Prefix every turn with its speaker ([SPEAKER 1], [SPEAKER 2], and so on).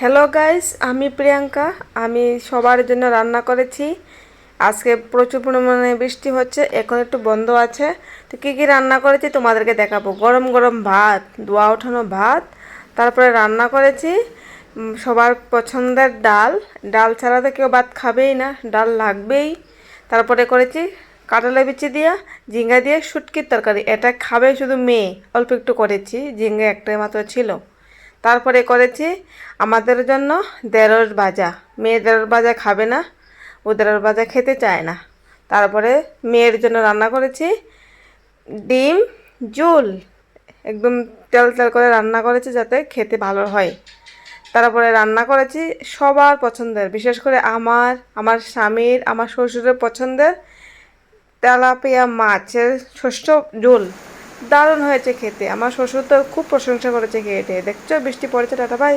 [SPEAKER 1] Hello guys, আমি প্রিয়াঙ্কা। আমি সবার জন্য রান্না করেছি। আজকে প্রচুর পরিমাণে বৃষ্টি হচ্ছে, এখন একটু বন্ধ আছে। তো কী কী রান্না করেছি তোমাদেরকে দেখাবো। গরম গরম ভাত, ধোয়া ওঠানো ভাত, তারপরে রান্না করেছি সবার পছন্দের ডাল। ডাল ছাড়া তো কেউ ভাত খাবেই না, ডাল লাগবেই। তারপরে করেছি কাঁঠালে বিচি দিয়া ঝিঙ্গা দিয়ে শুটকির তরকারি। এটা খাবে শুধু মেয়ে, অল্প একটু করেছি, ঝিঙ্গা একটা মাত্র ছিল। তারপরে করেছি আমাদের জন্য ঢেঁড়স ভাজা। মেয়ে ঢেঁড়স ভাজা খাবে না, ও ঢেঁড়স ভাজা খেতে চায় না। তারপরে মেয়ের জন্য রান্না করেছি ডিম ঝোল, একদম তেল তেল করে রান্না করেছি যাতে খেতে ভালো হয়। তারপরে রান্না করেছি সবার পছন্দের, বিশেষ করে আমার স্বামীর, আমার শ্বশুরের পছন্দের তেলাপিয়া মাছের শস্য ঝোল। দারুণ হয়েছে খেতে। আমার শ্বশুর তো খুব প্রশংসা করেছে খেয়ে। দেখছো বৃষ্টি পড়েছে। Tata bye.